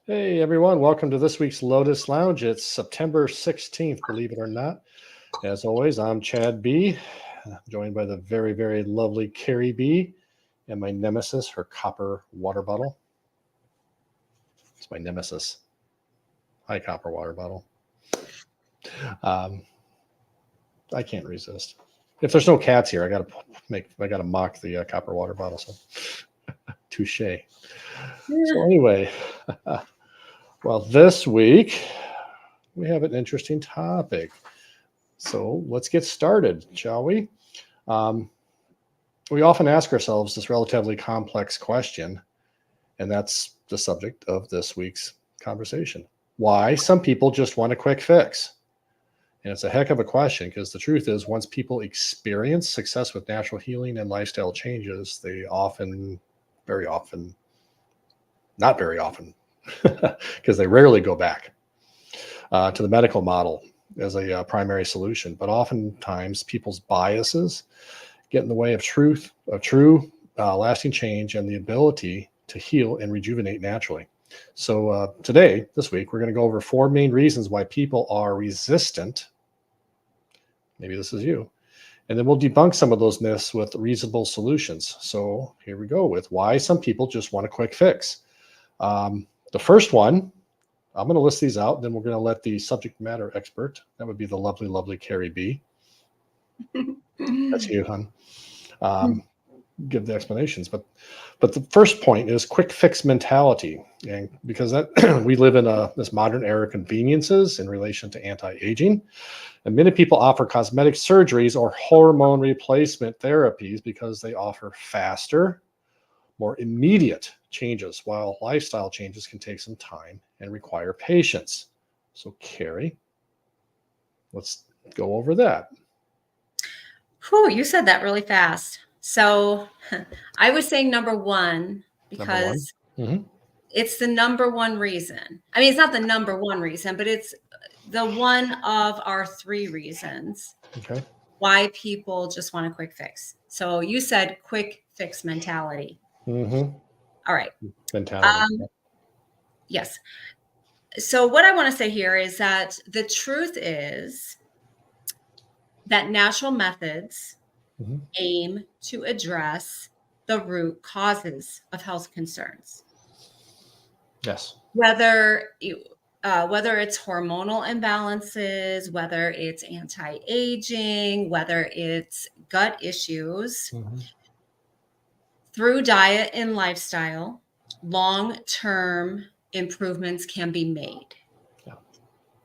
Hey everyone, welcome to this week's Lotus Lounge. It's September 16th, believe it or not. As always, I'm Chad B, joined by the very, very lovely Carrie B, and my nemesis, her copper water bottle. It's my nemesis. Hi, copper water bottle. I can't resist. If there's no cats here, I gotta mock the copper water bottle. So, touche. So anyway, well, this week we have an interesting topic. So let's get started, shall we? We often ask ourselves this relatively complex question, and that's the subject of this week's conversation. Why some people just want a quick fix. And it's a heck of a question because the truth is, once people experience success with natural healing and lifestyle changes, they often, not very often, because they rarely go back to the medical model as a primary solution. But oftentimes people's biases get in the way of true lasting change and the ability to heal and rejuvenate naturally. So this week, we're going to go over 4 main reasons why people are resistant. Maybe this is you. And then we'll debunk some of those myths with reasonable solutions. So here we go with why some people just want a quick fix. The first one, I'm going to list these out, then we're going to let the subject matter expert, that would be the lovely, lovely Carrie B. That's you, hon. Give the explanations. But the first point is quick fix mentality. And because that we live in this modern era of conveniences in relation to anti-aging. And many people offer cosmetic surgeries or hormone replacement therapies because they offer faster, more immediate changes, while lifestyle changes can take some time and require patience. So, Carrie, let's go over that. Whew, you said that really fast. So I was saying number one because it's the number one reason. I mean, it's not the number one reason, but it's the one of our 3 reasons why people just want a quick fix. So you said quick fix mentality. All right. Mentality. Yes. So what I want to say here is that the truth is that natural methods aim to address the root causes of health concerns. Yes. Whether it's hormonal imbalances, whether it's anti-aging, whether it's gut issues, through diet and lifestyle, long-term improvements can be made. Yeah.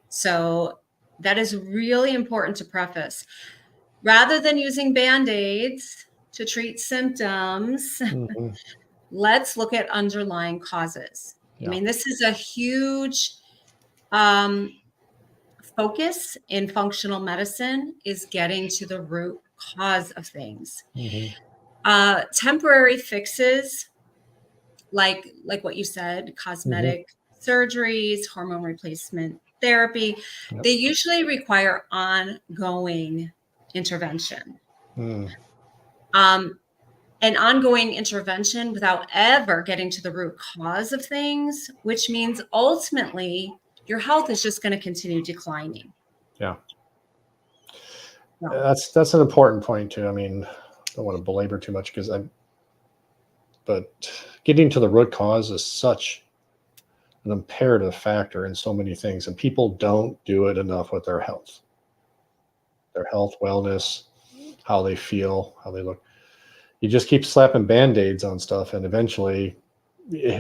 So that is really important to preface. Rather than using Band-Aids to treat symptoms, let's look at underlying causes. Yeah. I mean, this is a huge focus in functional medicine, is getting to the root cause of things. Temporary fixes, like what you said, cosmetic surgeries, hormone replacement therapy, they usually require ongoing intervention. An ongoing intervention without ever getting to the root cause of things, which means ultimately your health is just going to continue declining. Yeah. That's an important point too. I mean, I don't want to belabor too much but getting to the root cause is such an imperative factor in so many things, and people don't do it enough with their health, wellness, how they feel, how they look. You just keep slapping Band-Aids on stuff, and eventually,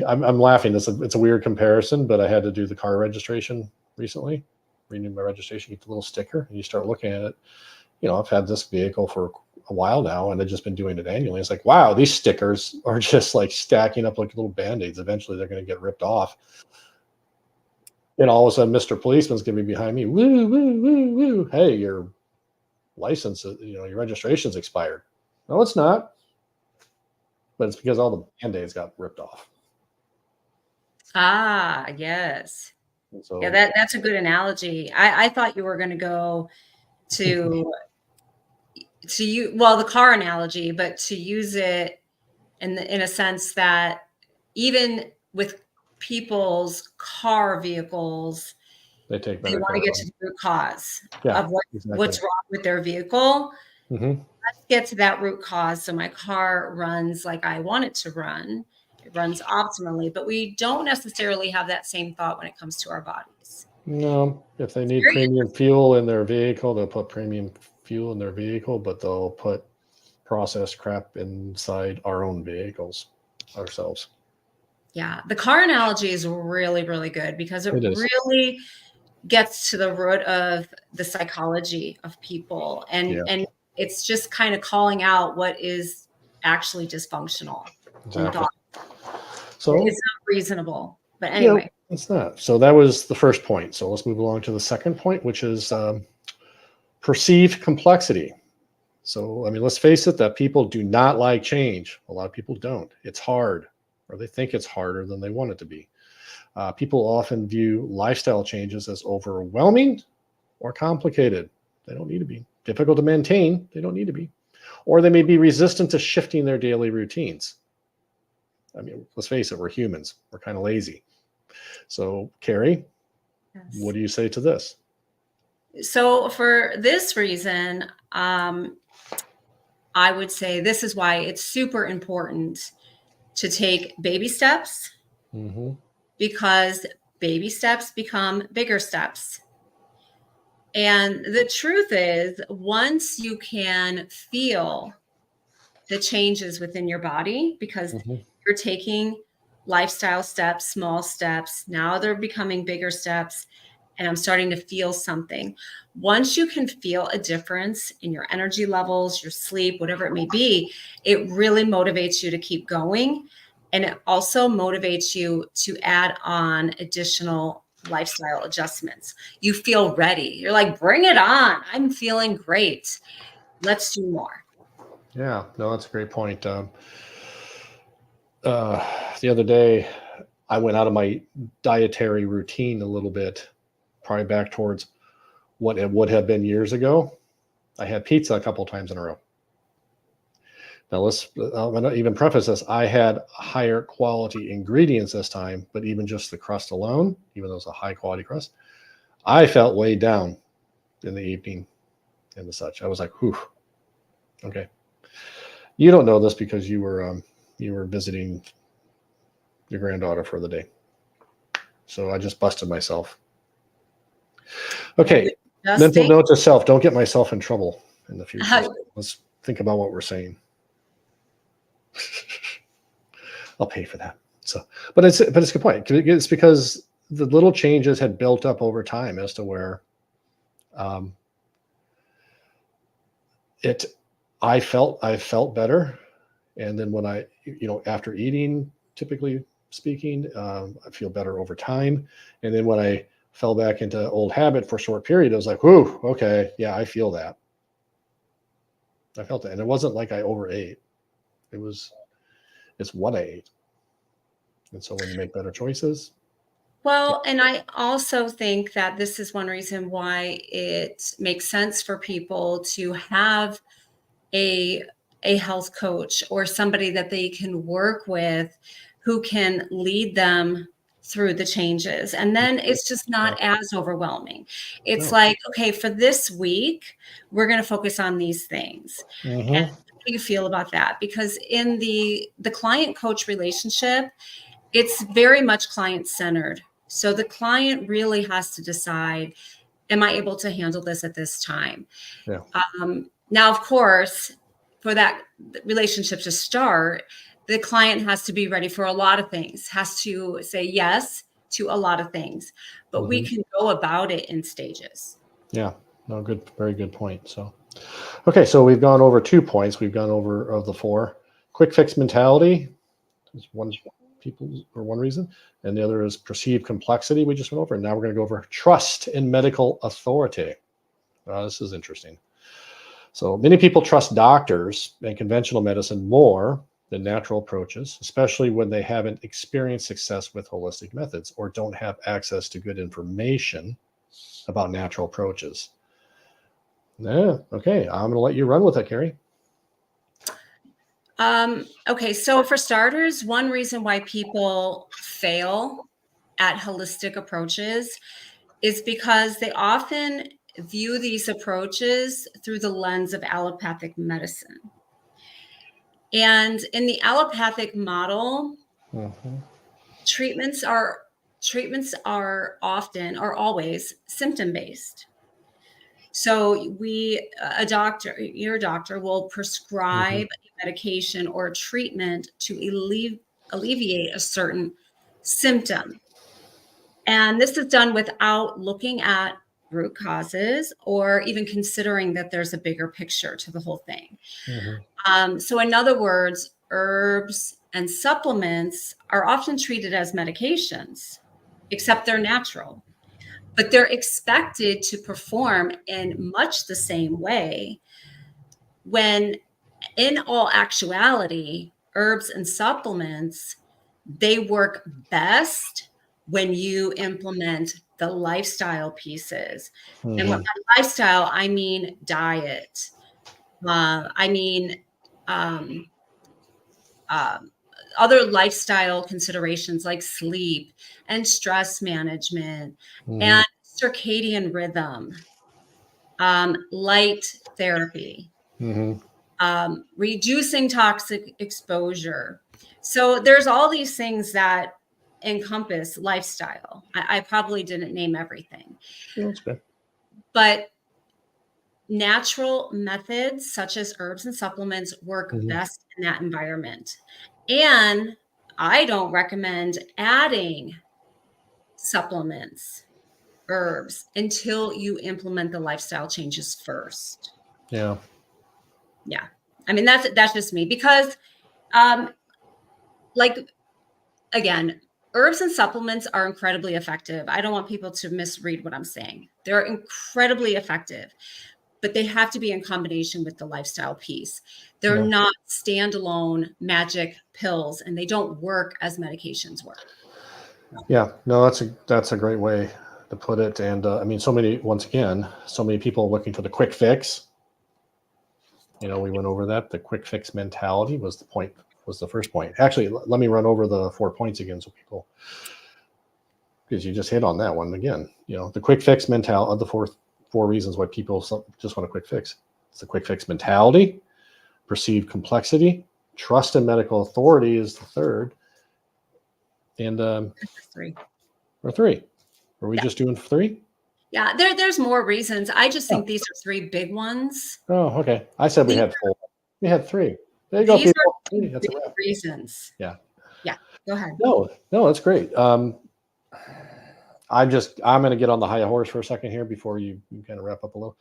I'm laughing. It's a weird comparison, but I had to do the car registration recently, renew my registration, get the little sticker, and you start looking at it. You know, I've had this vehicle for a while now, and I've just been doing it annually. It's like, wow, these stickers are just like stacking up like little Band-Aids. Eventually, they're going to get ripped off. And all of a sudden, Mr. Policeman's going to be behind me. Woo, woo, woo, woo. Hey, your license, your registration's expired. No, it's not. But it's because all the Band-Aids got ripped off. Ah, yes. So, yeah, that's a good analogy. I thought you were going to go to the car analogy, but to use it in a sense that even with people's car vehicles, They take they better want to care get of to them. the root cause Yeah, of exactly. what's wrong with their vehicle. Mm-hmm. Let's get to that root cause so my car runs like I want it to run. It runs optimally, but we don't necessarily have that same thought when it comes to our bodies. No, if they It's need very premium fuel in their vehicle, they'll put premium fuel in their vehicle, but they'll put processed crap inside our own vehicles ourselves. Yeah, the car analogy is really, really good because it is. really gets to the root of the psychology of people, Yeah, and it's just kind of calling out what is actually dysfunctional in exactly. thought. So It's not reasonable. But yeah, anyway, it's not. So that was the first point. So let's move along to the second point, which is perceived complexity. So, I mean, let's face it, that people do not like change. A lot of people don't. It's hard, or they think it's harder than they want it to be. People often view lifestyle changes as overwhelming or complicated. They don't need to be. Difficult to maintain. They don't need to be. Or they may be resistant to shifting their daily routines. I mean, let's face it, we're humans. We're kind of lazy. So, Carrie, yes. what do you say to this? So for this reason, I would say this is why it's super important to take baby steps, Mm-hmm. because baby steps become bigger steps. And the truth is, once you can feel the changes within your body, because Mm-hmm. you're taking lifestyle steps, small steps, now they're becoming bigger steps, and I'm starting to feel something. Once you can feel a difference in your energy levels, your sleep, whatever it may be, it really motivates you to keep going. And it also motivates you to add on additional lifestyle adjustments. You feel ready. You're like, bring it on. I'm feeling great. Let's do more. Yeah, no, that's a great point. The other day, I went out of my dietary routine a little bit, probably back towards what it would have been years ago. I had pizza a couple times in a row. Now I'm going to even preface this. I had higher quality ingredients this time, but even just the crust alone, even though it's a high quality crust, I felt weighed down in the evening and the such. I was like, whew, okay. You don't know this because you were visiting your granddaughter for the day. So I just busted myself. Okay. Mental note to self, don't get myself in trouble in the future. So let's think about what we're saying. I'll pay for that. So, but it's a good point. It's because the little changes had built up over time as to where I felt better. And then when after eating, typically speaking, I feel better over time. And then when I fell back into old habit for a short period, I was like, whoo, okay, yeah, I feel that. I felt that. And it wasn't like I overate. It's what I ate. And so when you make better choices. Well, and I also think that this is one reason why it makes sense for people to have a health coach or somebody that they can work with who can lead them through the changes. And then it's just not as overwhelming. It's like, okay, for this week, we're going to focus on these things. Mm-hmm. And how do you feel about that? Because in the client coach relationship, it's very much client centered. So the client really has to decide, am I able to handle this at this time? Yeah. Now, of course, for that relationship to start, the client has to be ready for a lot of things, has to say yes to a lot of things, but we can go about it in stages. Yeah, no, good, very good point. So, okay, so we've gone over 2 points. We've gone over of the 4. Quick fix mentality is one reason, and the other is perceived complexity. We just went over, and now we're going to go over trust in medical authority. This is interesting. So many people trust doctors and conventional medicine more than natural approaches, especially when they haven't experienced success with holistic methods or don't have access to good information about natural approaches. Yeah, okay. I'm going to let you run with it, Carrie. Okay, so for starters, one reason why people fail at holistic approaches is because they often view these approaches through the lens of allopathic medicine. And in the allopathic model, Mm-hmm. treatments are often or always symptom based. So your doctor will prescribe a medication or a treatment to alleviate a certain symptom. And this is done without looking at root causes or even considering that there's a bigger picture to the whole thing. So in other words, herbs and supplements are often treated as medications, except they're natural. But they're expected to perform in much the same way when, in all actuality, herbs and supplements, they work best when you implement the lifestyle pieces. And what by lifestyle, I mean diet. I mean um, um, other lifestyle considerations like sleep and stress management and circadian rhythm, light therapy, reducing toxic exposure. So there's all these things that encompass lifestyle. I probably didn't name everything. That's good. But natural methods such as herbs and supplements work best in that environment. And I don't recommend adding supplements, herbs, until you implement the lifestyle changes first. Yeah. Yeah. I mean, that's just me because, like, again, herbs and supplements are incredibly effective. I don't want people to misread what I'm saying. They're incredibly effective, but they have to be in combination with the lifestyle piece. They're not standalone magic pills, and they don't work as medications work. Yeah, no, that's a great way to put it. And I mean, so many people looking for the quick fix. We went over that. The quick fix mentality was the first point. Actually, let me run over the 4 points again so people, because you just hit on that one again. The quick fix mentality of the four reasons why people just want a quick fix. It's the quick fix mentality, perceived complexity, trust in medical authority is the third, and three. Or three. Are we just doing three? Yeah, there's more reasons. I just think these are three big ones. Oh, okay. I said we had four. We had three. There you go, These people. are big reasons. Yeah. Yeah. Go ahead. No, that's great. I'm going to get on the high horse for a second here before you kind of wrap up a little.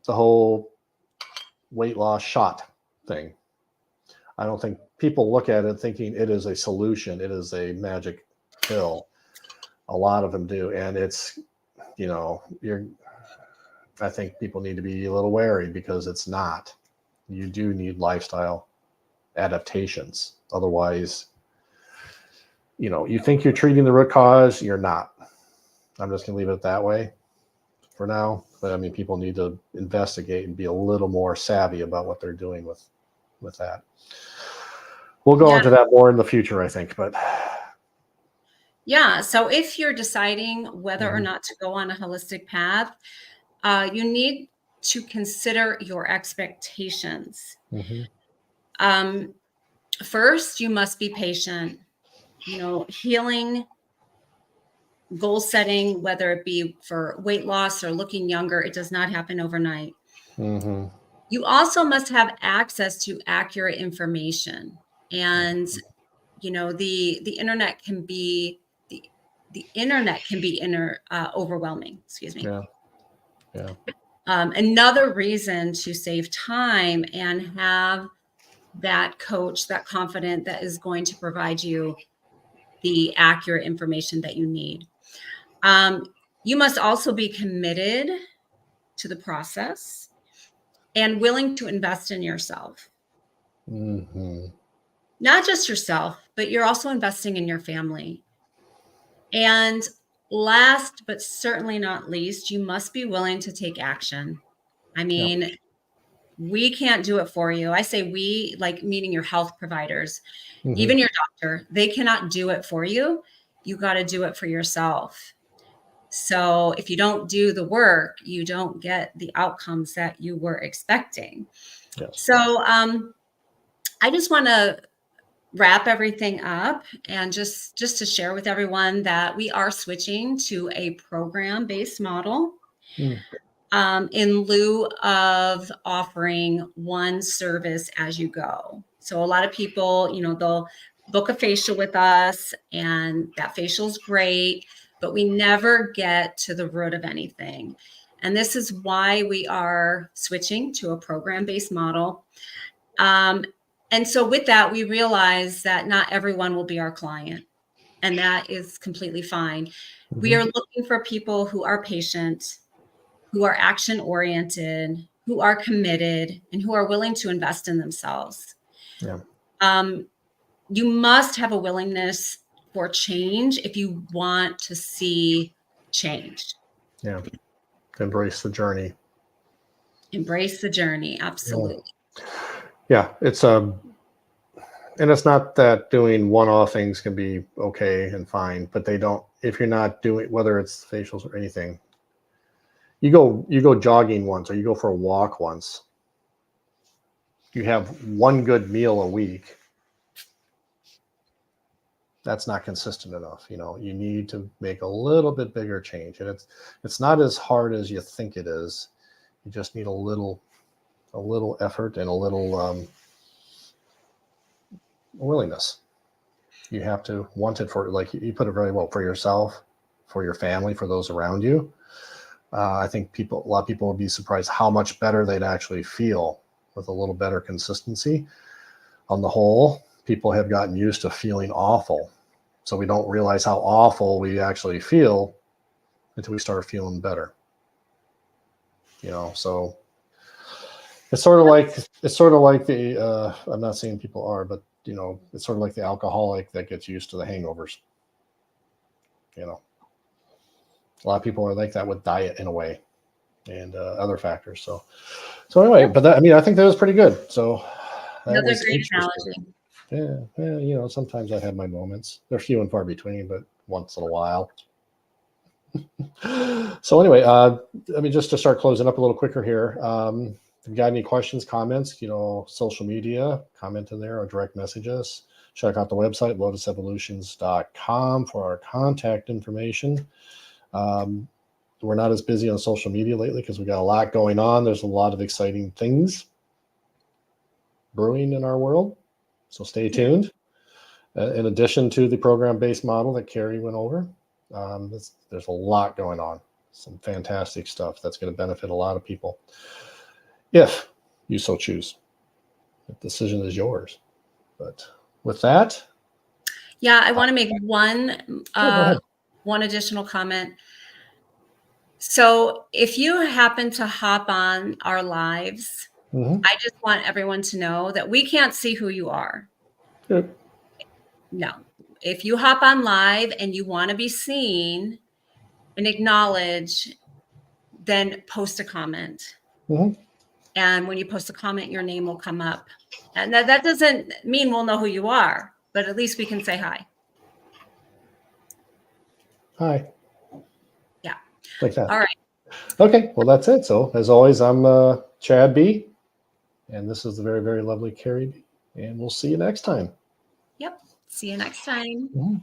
The whole weight loss shot thing. I don't think people look at it thinking it is a solution. It is a magic pill. A lot of them do. And it's, I think people need to be a little wary because it's not. You do need lifestyle adaptations. Otherwise, you think you're treating the root cause, you're not. I'm just going to leave it that way for now. But I mean, people need to investigate and be a little more savvy about what they're doing with that. We'll go into that more in the future, I think. But yeah, so if you're deciding whether or not to go on a holistic path, you need to consider your expectations. First, you must be patient. Healing, goal setting, whether it be for weight loss or looking younger, it does not happen overnight. You also must have access to accurate information. And, the internet can be overwhelming. Excuse me. Yeah. Another reason to save time and have that coach, that confidant that is going to provide you the accurate information that you need. You must also be committed to the process and willing to invest in yourself. Not just yourself, but you're also investing in your family. And last, but certainly not least, you must be willing to take action. I mean, We can't do it for you. I say we, like meaning your health providers, Mm-hmm. even your doctor, they cannot do it for you. You got to do it for yourself. So if you don't do the work, you don't get the outcomes that you were expecting. Yes. So I just want to wrap everything up and just to share with everyone that we are switching to a program-based model in lieu of offering one service as you go. So a lot of people, they'll book a facial with us and that facial is great, but we never get to the root of anything. And this is why we are switching to a program-based model. And so with that, we realize that not everyone will be our client, and that is completely fine. Mm-hmm. We are looking for people who are patient, who are action-oriented, who are committed, and who are willing to invest in themselves. Yeah. You must have a willingness for change if you want to see change. Yeah. Embrace the journey. Embrace the journey. Absolutely. Yeah. It's and it's not that doing one-off things can be okay and fine, but they don't, if you're not doing, whether it's facials or anything, you go jogging once, or you go for a walk once, you have one good meal a week. That's not consistent enough. You need to make a little bit bigger change, and it's not as hard as you think it is. You just need a little effort and a little willingness. You have to want it for, like you put it very well, for yourself, for your family, for those around you. I think a lot of people would be surprised how much better they'd actually feel with a little better consistency. On the whole, people have gotten used to feeling awful. So we don't realize how awful we actually feel until we start feeling better. So it's sort of like the, I'm not saying people are, but it's sort of like the alcoholic that gets used to the hangovers. A lot of people are like that with diet in a way, and other factors. So anyway, but I think that was pretty good. So another great analogy. Yeah, sometimes I have my moments. They're few and far between, but once in a while. So anyway, just to start closing up a little quicker here. If you got any questions, comments, social media, comment in there or direct message us. Check out the website, lotusevolutions.com, for our contact information. We're not as busy on social media lately because we got a lot going on. There's a lot of exciting things brewing in our world. So stay tuned. In addition to the program-based model that Carrie went over, there's a lot going on. Some fantastic stuff that's going to benefit a lot of people, if you so choose. The decision is yours. But with that, I want to make one additional comment. So if you happen to hop on our lives, I just want everyone to know that we can't see who you are. Good. No. If you hop on live and you want to be seen and acknowledged, then post a comment. And when you post a comment, your name will come up. And that doesn't mean we'll know who you are, but at least we can say hi. Hi. Yeah. Like that. All right. Okay. Well, that's it. So as always, I'm Chad B. And this is the very, very lovely Carrie B. And we'll see you next time. Yep. See you next time.